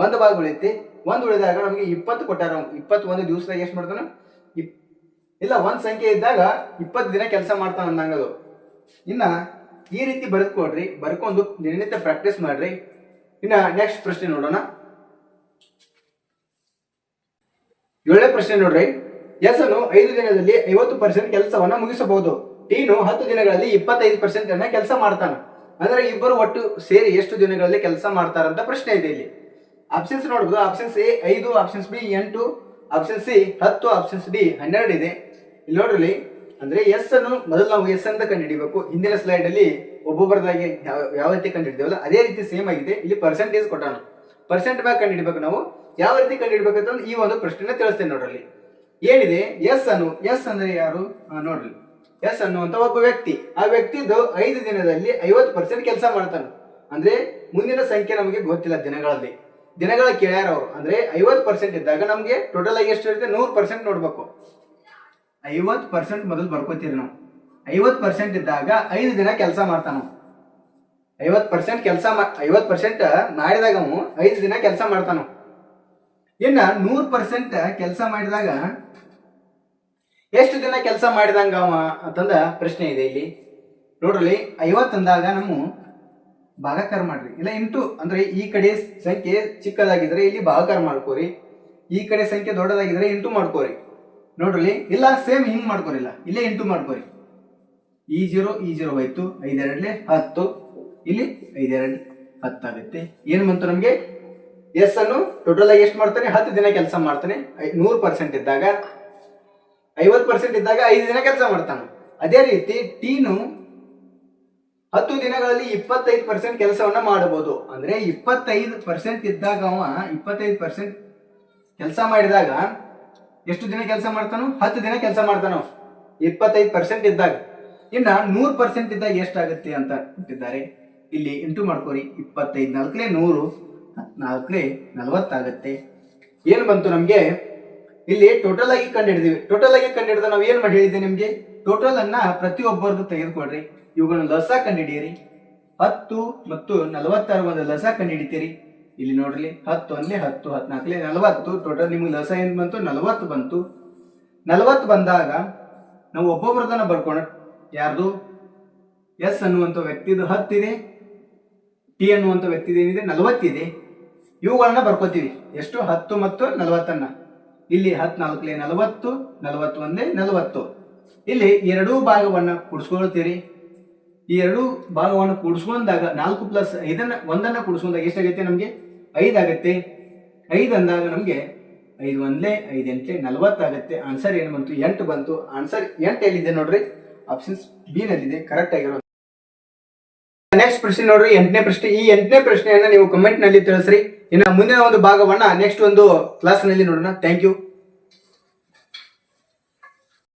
ಒಂದು ಭಾಗ ಉಳಿಯುತ್ತೆ. ಒಂದು ಉಳಿದಾಗ ನಮಗೆ 20 ಕೊಟ್ಟಾರ. 21 ದಿವಸದಾಗ ಎಷ್ಟು ಮಾಡ್ತಾನ ಇಲ್ಲ ಒಂದ್ ಸಂಖ್ಯೆ ಇದ್ದಾಗ 20 ದಿನ ಕೆಲಸ ಮಾಡ್ತಾನ ಅಂದಂಗದು. ಇನ್ನ ಈ ರೀತಿ ಬರೆದುಕೊಡ್ರಿ, ಬರ್ಕೊಂಡು ದಿನನಿತ್ಯ ಪ್ರಾಕ್ಟೀಸ್ ಮಾಡ್ರಿ. ಇನ್ನ ನೆಕ್ಸ್ಟ್ ಪ್ರಶ್ನೆ ನೋಡೋಣ. 7ನೇ ಪ್ರಶ್ನೆ ನೋಡ್ರಿ. ಎಸ್ ಅನ್ನು 5 ದಿನದಲ್ಲಿ 50% ಕೆಲಸವನ್ನ ಮುಗಿಸಬಹುದು. ಟೀನು 10 ದಿನಗಳಲ್ಲಿ 25% ಅನ್ನ ಕೆಲಸ ಮಾಡ್ತಾನ. ಅಂದ್ರೆ ಇಬ್ಬರು ಒಟ್ಟು ಸೇರಿ ಎಷ್ಟು ದಿನಗಳಲ್ಲಿ ಕೆಲಸ ಮಾಡ್ತಾರಂತ ಪ್ರಶ್ನೆ ಇದೆ ಇಲ್ಲಿ. ಆಪ್ಷನ್ಸ್ ನೋಡಬಹುದು. Options A 5, options B 8, option C 10, options D 12 ಇದೆ. ಇಲ್ಲಿ ನೋಡ್ರಿ ಅಂದ್ರೆ ಎಸ್ ಅನ್ನು ಮೊದಲು ನಾವು ಎಸ್ ಅಂತ ಕಂಡು ಹಿಡಿಬೇಕು. ಹಿಂದಿನ ಸ್ಲೈಡ್ ಅಲ್ಲಿ ಒಬ್ಬೊಬ್ಬರದಾಗಿ ಯಾವ ರೀತಿ ಕಂಡು ಹಿಡಿದೇವಲ್ಲ ಅದೇ ರೀತಿ ಸೇಮ್ ಆಗಿದೆ. ಇಲ್ಲಿ ಪರ್ಸೆಂಟೇಜ್ ಕೊಟ್ಟಾನ. ಪರ್ಸೆಂಟ್ ಬ್ಯಾಗ್ ಕಂಡು ಹಿಡಿಬೇಕು ನಾವು. ಯಾವ ರೀತಿ ಕಂಡು ಹಿಡಿಬೇಕಂತ ಈ ಒಂದು ಪ್ರಶ್ನೆ ತಿಳಿಸ್ತೇನೆ ನೋಡ್ರಿ. ಏನಿದೆ ಎಸ್ ಅಂದ್ರೆ ಯಾರು ನೋಡ್ರಿ. ಎಸ್ ಅನ್ನುವಂತ ಒಬ್ಬ ವ್ಯಕ್ತಿ. ಆ ವ್ಯಕ್ತಿದು 5 ದಿನದಲ್ಲಿ 50% ಕೆಲಸ ಮಾಡ್ತಾನೆ. ಅಂದ್ರೆ ಮುಂದಿನ ಸಂಖ್ಯೆ ನಮಗೆ ಗೊತ್ತಿಲ್ಲ ದಿನಗಳ ಕೇಳ್ಯಾರ ಅವರು. ಅಂದ್ರೆ 50% ಇದ್ದಾಗ ನಮ್ಗೆ ಟೋಟಲ್ ಆಗಿ ಎಷ್ಟು ಇರುತ್ತೆ 100% ನೋಡ್ಬೇಕು. 50% ಮೊದಲು ಬರ್ಕೋತೀರಿ ನಾವು. 50% ಇದ್ದಾಗ 5 ದಿನ ಕೆಲಸ ಮಾಡ್ತಾನ. 50% ಮಾಡಿದಾಗ 5 ದಿನ ಕೆಲಸ ಮಾಡ್ತಾನ. ಇನ್ನ 100% ಕೆಲಸ ಮಾಡಿದಾಗ ಎಷ್ಟು ದಿನ ಕೆಲಸ ಮಾಡಿದಂಗ ಅವ ಅಂತಂದ ಪ್ರಶ್ನೆ ಇದೆ ಇಲ್ಲಿ ನೋಡ್ರಿ. 50 ಅಂದಾಗ ನಮ್ಮ ಭಾಗಾಕಾರ ಮಾಡ್ರಿ, ಇಲ್ಲ ಇಂಟು ಅಂದ್ರೆ ಈ ಕಡೆ ಸಂಖ್ಯೆ ಚಿಕ್ಕದಾಗಿದ್ರೆ ಇಲ್ಲಿ ಭಾಗಾಕಾರ ಮಾಡ್ಕೋರಿ, ಈ ಕಡೆ ಸಂಖ್ಯೆ ದೊಡ್ಡದಾಗಿದ್ರೆ ಇಂಟು ಮಾಡ್ಕೋರಿ ನೋಡ್ರಿ. ಇಲ್ಲ ಸೇಮ್ ಹಿಂಗ್ ಮಾಡ್ಕೋರಿಲ್ಲ, ಇಲ್ಲೇ ಇಂಟು ಮಾಡ್ಕೋರಿ. ಈ 0 ಹೋಯ್ತು. 5 2 10, ಇಲ್ಲಿ 5 2 10 ಆಗುತ್ತೆ. ಏನ್ ಬಂತು ನಮ್ಗೆ ಎಸ್ ಅನ್ನು ಟೋಟಲ್ ಆಗಿ ಎಷ್ಟು ಮಾಡ್ತಾನೆ 10 ದಿನ ಕೆಲಸ ಮಾಡ್ತಾನೆ. 100% ಇದ್ದಾಗ 50% ಇದ್ದಾಗ 5 ದಿನ ಕೆಲಸ ಮಾಡ್ತಾನೆ. ಅದೇ ರೀತಿ ಟೀನು 10 ದಿನಗಳಲ್ಲಿ 25% ಕೆಲಸವನ್ನ ಮಾಡಬಹುದು. ಅಂದ್ರೆ 25% ಇದ್ದಾಗ ಅವ 25% ಕೆಲಸ ಮಾಡಿದಾಗ ಎಷ್ಟು ದಿನ ಕೆಲಸ ಮಾಡ್ತಾನೋ 10 ದಿನ ಕೆಲಸ ಮಾಡ್ತಾನೋ 25% ಇದ್ದಾಗ. ಇನ್ನ 100% ಇದ್ದಾಗ ಎಷ್ಟಾಗುತ್ತೆ ಅಂತ ಕೊಟ್ಟಿದ್ದಾರೆ. ಇಲ್ಲಿ ಇಂಟು ಮಾಡ್ಕೋರಿ. 25 4 100 4 40 ಆಗುತ್ತೆ. ಏನ್ ಬಂತು ನಮ್ಗೆ? ಇಲ್ಲಿ ಟೋಟಲ್ ಆಗಿ ಕಂಡು ಹಿಡಿದಿವಿ. ಟೋಟಲ್ ಆಗಿ ಕಂಡು ಹಿಡಿದ ನಾವು ಏನ್ ಮಾಡಿ ಹೇಳಿದ್ದೆ ನಿಮ್ಗೆ? ಟೋಟಲ್ ಅನ್ನ ಪ್ರತಿಯೊಬ್ಬರದ್ದು ತೆಗೆದುಕೊಡ್ರಿ, ಇವುಗಳನ್ನ ಲಸ ಕಂಡು ಹಿಡಿಯಿರಿ. 10 ಮತ್ತು 46 ಒಂದು ಲಸ ಕಂಡು ಹಿಡಿತೀರಿ. ಇಲ್ಲಿ ನೋಡ್ರಿ, 10 1 10 14 40. ಟೋಟಲ್ ನಿಮ್ಗೆ ಲಸ ಏನ್ ಬಂತು? 40 ಬಂತು. 40 ಬಂದಾಗ ನಾವು ಒಬ್ಬೊಬ್ಬರದನ್ನ ಬರ್ಕೋಣ. ಯಾರ್ದು? ಎಸ್ ಅನ್ನುವಂಥ ವ್ಯಕ್ತಿದು 10 ಇದೆ, ಟಿ ಅನ್ನುವಂಥ ವ್ಯಕ್ತಿದು ಏನಿದೆ 40 ಇದೆ. ಇವುಗಳನ್ನ ಬರ್ಕೋತೀವಿ. ಎಷ್ಟು? 10 ಮತ್ತು 40. ಇಲ್ಲಿ 10 4 40 40 1 40. ಇಲ್ಲಿ ಎರಡೂ ಭಾಗವನ್ನ ಕೂಡಿಸ್ಕೊಳ್ತೀರಿ. ಈ ಎರಡೂ ಭಾಗವನ್ನು ಕೂಡಿಸ್ಕೊಂಡಾಗ 4 ಪ್ಲಸ್ 5 ಒಂದನ್ನ ಕೂಡಿಸ್ಕೊಂಡಾಗ ಎಷ್ಟಾಗೈತೆ? ನಮ್ಗೆ 5 ಆಗುತ್ತೆ. 5 ಅಂದಾಗ ನಮ್ಗೆ 5 1 5 8 40 ಆಗುತ್ತೆ. ಆನ್ಸರ್ ಏನು ಬಂತು? 8 ಬಂತು. ಆನ್ಸರ್ 8 ಎಲ್ಲಿದೆ ನೋಡ್ರಿ? ಆಪ್ಷನ್ಸ್ ಬಿ ನಲ್ಲಿದೆ ಕರೆಕ್ಟ್ ಆಗಿರೋದು. ನೆಕ್ಸ್ಟ್ ಪ್ರಶ್ನೆ ನೋಡ್ರಿ, 8ನೇ ಪ್ರಶ್ನೆ. ಈ 8ನೇ ಪ್ರಶ್ನೆಯನ್ನ ನೀವು ಕಮೆಂಟ್ ನಲ್ಲಿ ತಿಳಿಸ್ರಿ. ಇನ್ನು ಮುಂದಿನ ಒಂದು ಭಾಗವನ್ನ ನೆಕ್ಸ್ಟ್ ಒಂದು ಕ್ಲಾಸ್ ನಲ್ಲಿ ನೋಡೋಣ. Thank you.